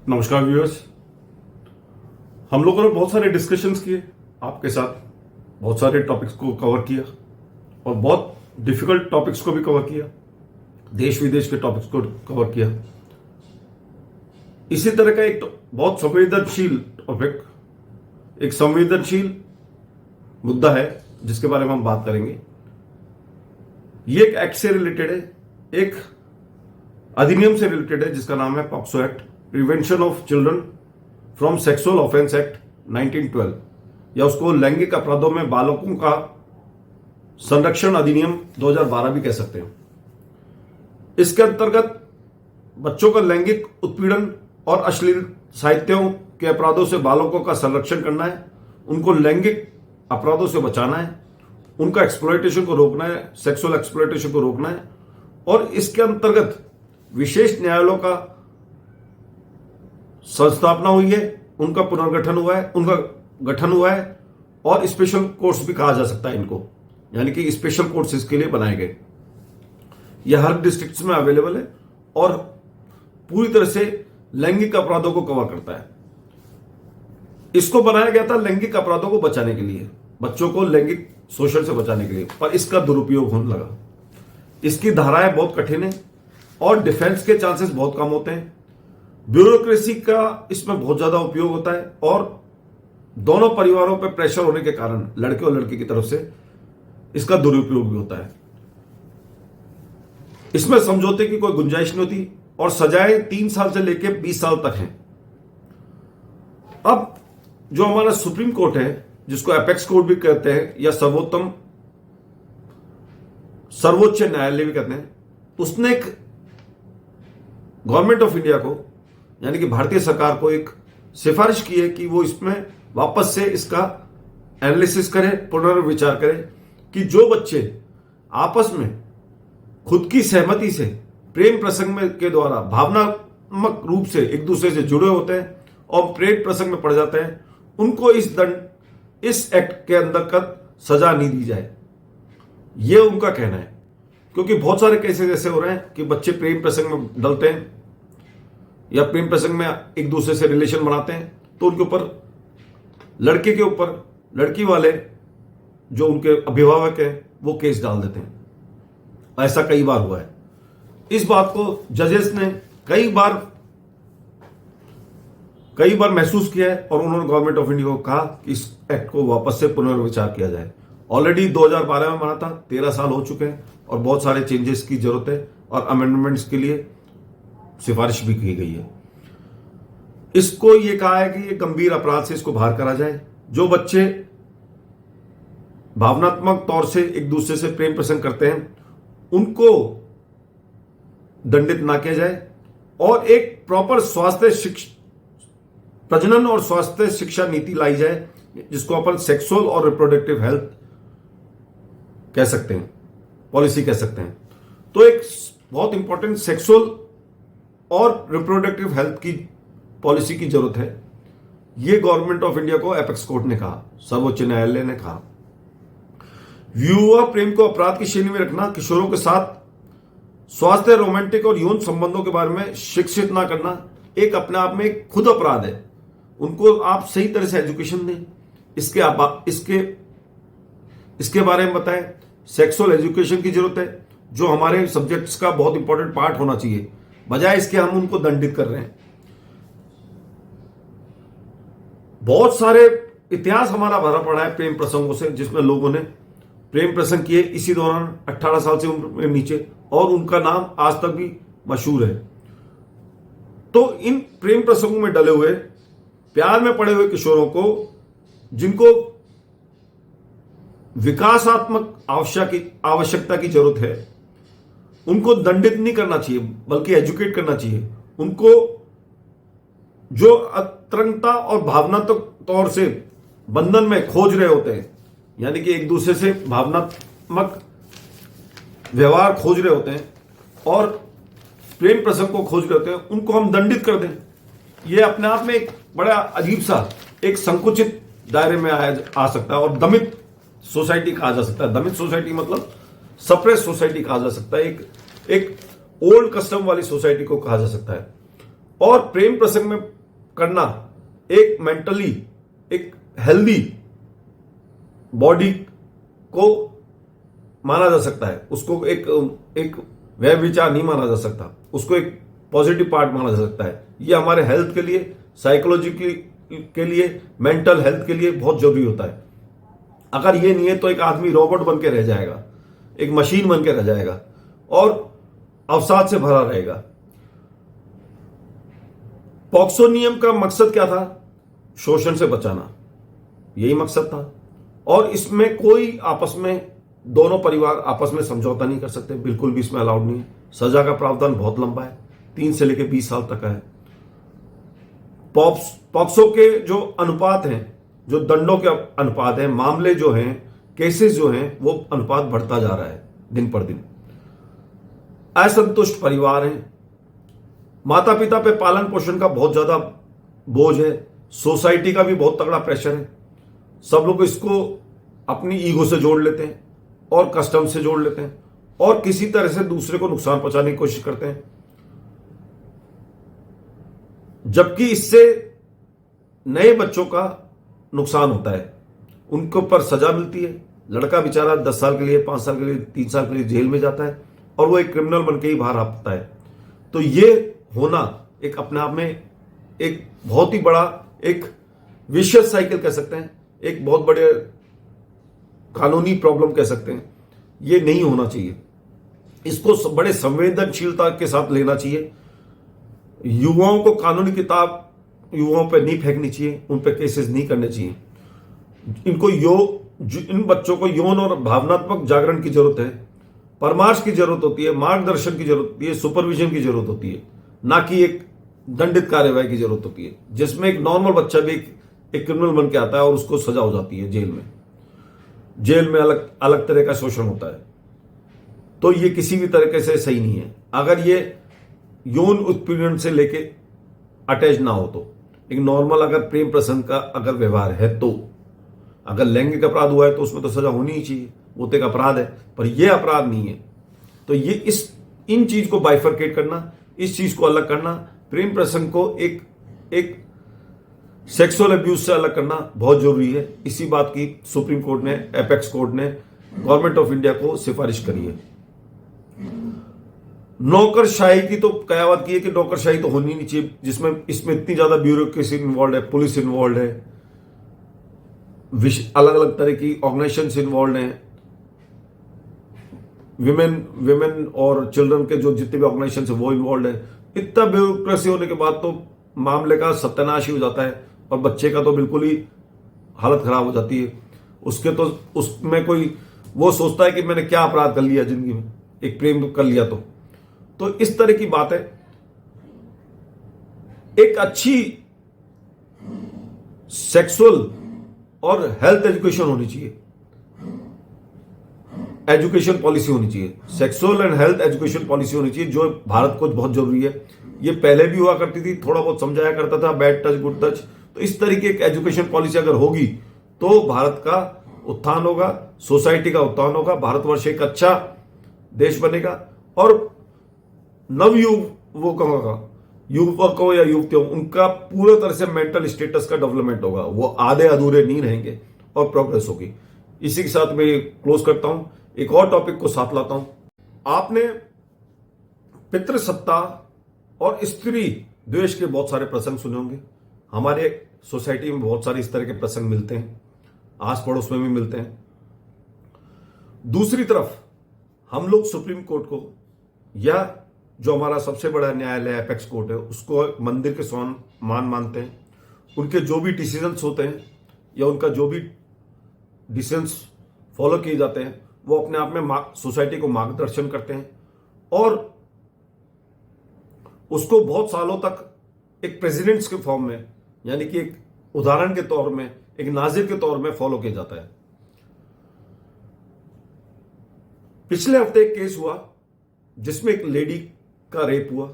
नमस्कार व्यूअर्स। हम लोगों ने बहुत सारे डिस्कशंस किए आपके साथ, बहुत सारे टॉपिक्स को कवर किया और बहुत डिफिकल्ट टॉपिक्स को भी कवर किया, देश विदेश के टॉपिक्स को कवर किया। इसी तरह का एक बहुत संवेदनशील टॉपिक, एक संवेदनशील मुद्दा है जिसके बारे में हम बात करेंगे। ये एक एक्ट से रिलेटेड है, एक अधिनियम से रिलेटेड है जिसका नाम है POCSO act, prevention of children from sexual offence act 1912, या उसको लैंगिक अपराधों में बालकों का संरक्षण अधिनियम 2012 भी कह सकते हैं। इसके अंतर्गत बच्चों का लैंगिक उत्पीड़न और अश्लील साहित्यों के अपराधों से बालकों का संरक्षण करना है, उनको लैंगिक अपराधों से बचाना है, उनका एक्सप्लॉयटेशन को रोकना है, सेक्सुअल एक्सप्लॉयटेशन को रोकना है। और इसके अंतर्गत विशेष न्यायालयों का संस्थापना हुई है, उनका पुनर्गठन हुआ है, उनका गठन हुआ है, और स्पेशल कोर्ट्स भी कहा जा सकता है इनको, यानी कि स्पेशल कोर्ट्स इसके लिए बनाए गए। यह हर डिस्ट्रिक्ट्स में अवेलेबल है और पूरी तरह से लैंगिक अपराधों को कवर करता है। इसको बनाया गया था लैंगिक अपराधों को बचाने के लिए, बच्चों को लैंगिक शोषण से बचाने के लिए, पर इसका दुरुपयोग होने लगा। इसकी धाराएं बहुत कठिन है और डिफेंस के चांसेस बहुत कम होते हैं। ब्यूरोक्रेसी का इसमें बहुत ज्यादा उपयोग होता है और दोनों परिवारों पर प्रेशर होने के कारण लड़के और लड़की की तरफ से इसका दुरुपयोग भी होता है। इसमें समझौते की कोई गुंजाइश नहीं होती और सजाएं 3 साल से लेकर 20 साल तक हैं। अब जो हमारा सुप्रीम कोर्ट है, जिसको एपेक्स कोर्ट भी कहते हैं या सर्वोच्च न्यायालय भी कहते हैं, उसने एक गवर्नमेंट ऑफ इंडिया को, यानी कि भारतीय सरकार को, एक सिफारिश की है कि वो इसमें वापस से इसका एनालिसिस करे, पुनर्विचार करे कि जो बच्चे आपस में खुद की सहमति से प्रेम प्रसंग में के द्वारा भावनात्मक रूप से एक दूसरे से जुड़े होते हैं और प्रेम प्रसंग में पड़ जाते हैं, उनको इस एक्ट के अंतर्गत सजा नहीं दी जाए। यह उनका कहना है, क्योंकि बहुत सारे केसेस ऐसे हो रहे हैं कि बच्चे प्रेम प्रसंग में डलते हैं या प्रेम प्रसंग में एक दूसरे से रिलेशन बनाते हैं, तो उनके ऊपर, लड़के के ऊपर लड़की वाले जो उनके अभिभावक हैं वो केस डाल देते हैं। ऐसा कई बार हुआ है। इस बात को जजेस ने कई बार महसूस किया है और उन्होंने गवर्नमेंट ऑफ इंडिया को कहा कि इस एक्ट को वापस से पुनर्विचार किया जाए। ऑलरेडी 2012 में बना था, 13 साल हो चुके हैं और बहुत सारे चेंजेस की जरूरत है और अमेंडमेंट्स के लिए सिफारिश भी की गई है। इसको ये कहा है कि ये गंभीर अपराध से इसको बाहर करा जाए। जो बच्चे भावनात्मक तौर से एक दूसरे से प्रेम प्रसंग करते हैं उनको दंडित ना किया जाए और एक प्रॉपर प्रजनन और स्वास्थ्य शिक्षा नीति लाई जाए, जिसको अपन सेक्सुअल और रिप्रोडक्टिव हेल्थ कह सकते हैं, पॉलिसी कह सकते हैं। तो एक बहुत इंपॉर्टेंट सेक्सुअल और रिप्रोडक्टिव हेल्थ की पॉलिसी की जरूरत है। यह गवर्नमेंट ऑफ इंडिया को एपेक्स कोर्ट ने कहा, सर्वोच्च न्यायालय ने कहा। विवाह प्रेम को अपराध की श्रेणी में रखना, किशोरों के साथ स्वास्थ्य, रोमांटिक और यौन संबंधों के बारे में शिक्षित ना करना, एक अपने आप में एक खुद अपराध है। उनको आप सही तरह से एजुकेशन दें, इसके बारे में बताएं। सेक्सुअल एजुकेशन की जरूरत है, जो हमारे सब्जेक्ट्स का बहुत इंपॉर्टेंट पार्ट होना चाहिए, बजाय इसके हम उनको दंडित कर रहे हैं। बहुत सारे इतिहास हमारा भरा पड़ा है प्रेम प्रसंगों से, जिसमें लोगों ने प्रेम प्रसंग किए इसी दौरान 18 साल से उम्र में नीचे, और उनका नाम आज तक भी मशहूर है। तो इन प्रेम प्रसंगों में डले हुए, प्यार में पड़े हुए किशोरों को, जिनको विकासात्मक आवश्यकता की जरूरत है, उनको दंडित नहीं करना चाहिए बल्कि एजुकेट करना चाहिए। उनको जो अतरंगता और भावनात्मक तौर से बंधन में खोज रहे होते हैं, यानी कि एक दूसरे से भावनात्मक व्यवहार खोज रहे होते हैं और प्रेम प्रसंग को खोज रहे होते हैं, उनको हम दंडित कर दें। यह अपने आप में एक बड़ा अजीब सा, एक संकुचित दायरे में आ सकता है और दमित सोसाइटी कहा जा सकता है। दमित सोसाइटी मतलब सप्रेस सोसाइटी कहा जा सकता है, एक ओल्ड कस्टम वाली सोसाइटी को कहा जा सकता है। और प्रेम प्रसंग में करना एक मेंटली एक हेल्दी बॉडी को माना जा सकता है, उसको एक वह विचार नहीं माना जा सकता, उसको एक पॉजिटिव पार्ट माना जा सकता है। ये हमारे हेल्थ के लिए, साइकोलॉजी के लिए, मेंटल हेल्थ के लिए बहुत जरूरी होता है। अगर ये नहीं है तो एक आदमी रोबोट बन के रह जाएगा, एक मशीन बन के रह जाएगा और अवसाद से भरा रहेगा। पॉक्सो नियम का मकसद क्या था? शोषण से बचाना, यही मकसद था। और इसमें कोई आपस में, दोनों परिवार आपस में समझौता नहीं कर सकते, बिल्कुल भी इसमें अलाउड नहीं है। सजा का प्रावधान बहुत लंबा है, 3 से लेकर 20 साल तक का है। पॉक्सो के जो अनुपात हैं, जो दंडों के अनुपात हैं, मामले जो हैं, केसेस जो हैं, वो अनुपात बढ़ता जा रहा है दिन पर दिन। असंतुष्ट परिवार हैं, माता पिता पे पालन पोषण का बहुत ज्यादा बोझ है, सोसाइटी का भी बहुत तगड़ा प्रेशर है। सब लोग इसको अपनी ईगो से जोड़ लेते हैं और कस्टम से जोड़ लेते हैं और किसी तरह से दूसरे को नुकसान पहुंचाने की कोशिश करते हैं, जबकि इससे नए बच्चों का नुकसान होता है। उनके ऊपर सजा मिलती है, लड़का बेचारा 10 साल के लिए, 5 साल के लिए, 3 साल के लिए जेल में जाता है और वो एक क्रिमिनल बन के ही बाहर आता है। तो ये होना एक अपने आप में एक बहुत ही बड़ा एक विशियस साइकिल कह सकते हैं, एक बहुत बड़े कानूनी प्रॉब्लम कह सकते हैं। ये नहीं होना चाहिए, इसको बड़े संवेदनशीलता के साथ लेना चाहिए। युवाओं को कानूनी किताब युवाओं पे नहीं फेंकनी चाहिए, उन पे केसेस नहीं करने चाहिए। इन बच्चों को यौन और भावनात्मक जागरण की जरूरत है, परामर्श की जरूरत होती है, मार्गदर्शन की जरूरत होती है, सुपरविजन की जरूरत होती है, ना कि एक दंडित कार्यवाही की जरूरत होती है, जिसमें एक नॉर्मल बच्चा भी एक क्रिमिनल बन के आता है और उसको सजा हो जाती है जेल में। जेल में अलग अलग तरह का शोषण होता है। तो ये किसी भी तरीके से सही नहीं है। अगर ये यौन उत्पीड़न से लेके अटैच ना हो तो एक नॉर्मल अगर प्रेम प्रसंग का अगर व्यवहार है, तो अगर लैंगिक अपराध हुआ है तो उसमें तो सजा होनी ही चाहिए, वो तो एक अपराध है, पर यह अपराध नहीं है। तो ये इन चीज को बाइफरकेट करना, इस चीज को अलग करना, प्रेम प्रसंग को एक सेक्सुअल अब्यूज से अलग करना बहुत जरूरी है। इसी बात की सुप्रीम कोर्ट ने, एपेक्स कोर्ट ने गवर्नमेंट ऑफ इंडिया को सिफारिश करी है। नौकरशाही की तो कयावत की है कि नौकरशाही तो होनी नहीं चाहिए, जिसमें इसमें इतनी ज्यादा ब्यूरोक्रेसी इन्वॉल्व है, पुलिस इन्वॉल्व है, अलग अलग तरह की ऑर्गेनाइजेशन इन्वॉल्व हैं, विमेन और चिल्ड्रन के जो जितने भी ऑर्गेनाइजेशन है वो इन्वॉल्व है। इतना ब्यूरोक्रेसी होने के बाद तो मामले का सत्यानाश ही हो जाता है और बच्चे का तो बिल्कुल ही हालत खराब हो जाती है। उसमें कोई वो सोचता है कि मैंने क्या अपराध कर लिया जिंदगी में, एक प्रेम कर लिया तो इस तरह की बात है। एक अच्छी सेक्सुअल और हेल्थ एजुकेशन होनी चाहिए, एजुकेशन पॉलिसी होनी चाहिए, sexual and health education policy होनी चाहिए, जो भारत को बहुत जरूरी है। ये पहले भी हुआ करती थी, थोड़ा बहुत समझाया करता था, बैड टच गुड टच। तो इस तरीके की एजुकेशन पॉलिसी अगर होगी तो भारत का उत्थान होगा, सोसाइटी का उत्थान होगा, भारतवर्ष एक अच्छा देश बनेगा और युवकों या युवतियों उनका पूरा तरह से मेंटल स्टेटस का डेवलपमेंट होगा, वो आधे अधूरे नहीं रहेंगे और प्रोग्रेस होगी। इसी के साथ मैं क्लोज करता हूं, एक और टॉपिक को साथ लाता हूं। आपने पितृसत्ता और स्त्री द्वेष के बहुत सारे प्रसंग सुने होंगे। हमारे सोसाइटी में बहुत सारे इस तरह के प्रसंग मिलते हैं, आस पड़ोस में भी मिलते हैं। दूसरी तरफ हम लोग सुप्रीम कोर्ट को या जो हमारा सबसे बड़ा न्यायालय एपेक्स कोर्ट है उसको मंदिर के समान मानते हैं। उनके जो भी डिसीजंस होते हैं या उनका जो भी डिसीजंस फॉलो किए जाते हैं वो अपने आप में सोसाइटी को मार्गदर्शन करते हैं और उसको बहुत सालों तक एक प्रेसिडेंट्स के फॉर्म में, यानी कि एक उदाहरण के तौर में, एक नाजिर के तौर में फॉलो किया जाता है। पिछले हफ्ते एक केस हुआ जिसमें एक लेडी का रेप हुआ।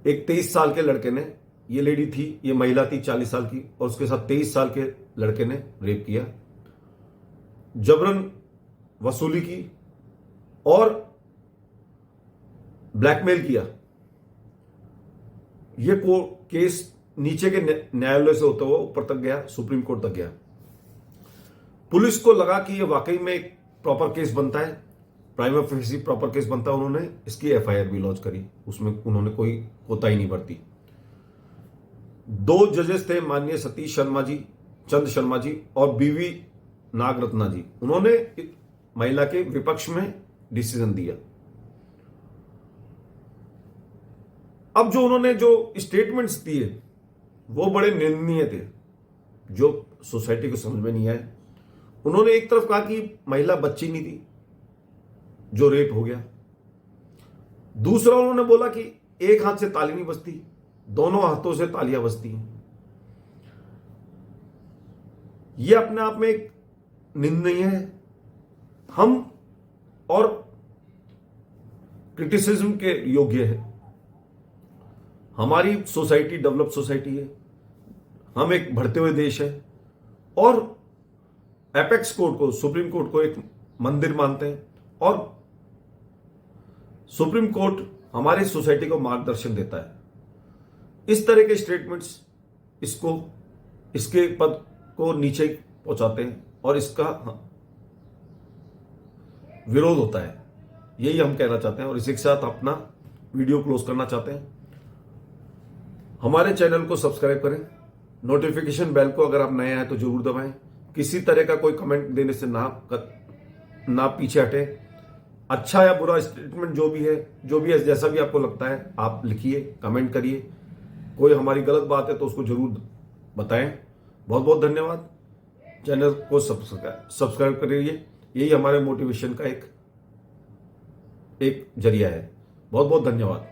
एक 23 साल के लड़के ने, ये लेडी थी, ये महिला थी 40 साल की, और उसके साथ 23 साल के लड़के ने रेप किया, जबरन वसूली की और ब्लैकमेल किया। ये केस नीचे के न्यायालय से होता हुआ ऊपर तक गया, सुप्रीम कोर्ट तक गया। पुलिस को लगा कि ये वाकई में एक प्रॉपर केस बनता है, प्राइमा फेसी प्रॉपर केस बनता है। उन्होंने इसकी एफआईआर भी लॉन्च करी, उसमें उन्होंने कोई कोताही नहीं बरती। 2 जजेस थे, माननीय सतीश शर्मा जी, चंद शर्मा जी और बीवी नागरत्ना जी। उन्होंने महिला के विपक्ष में डिसीजन दिया। अब जो उन्होंने जो स्टेटमेंट्स दिए वो बड़े निंदनीय थे, जो सोसाइटी को समझ में नहीं आए। उन्होंने एक तरफ कहा कि महिला बच्ची नहीं थी जो रेप हो गया, दूसरा उन्होंने बोला कि एक हाथ से ताली नहीं बजती, दोनों हाथों से तालियां बजती हैं। यह अपने आप में एक निंदनीय है। हम और क्रिटिसिज्म के योग्य है। हमारी सोसाइटी डेवलप सोसाइटी है, हम एक बढ़ते हुए देश है और एपेक्स कोर्ट को, सुप्रीम कोर्ट को एक मंदिर मानते हैं और सुप्रीम कोर्ट हमारी सोसाइटी को मार्गदर्शन देता है। इस तरह के स्टेटमेंट्स इसके पद को नीचे पहुंचाते हैं और इसका विरोध होता है। यही हम कहना चाहते हैं और इसी के साथ अपना वीडियो क्लोज करना चाहते हैं। हमारे चैनल को सब्सक्राइब करें, नोटिफिकेशन बेल को अगर आप नए हैं तो जरूर दबाएं। किसी तरह का कोई कमेंट देने से ना पीछे हटे। अच्छा या बुरा स्टेटमेंट जो भी है जैसा भी आपको लगता है आप लिखिए, कमेंट करिए। कोई हमारी गलत बात है तो उसको जरूर बताएं। बहुत बहुत धन्यवाद। चैनल को सब्सक्राइब करिए, यही हमारे मोटिवेशन का एक जरिया है। बहुत बहुत धन्यवाद।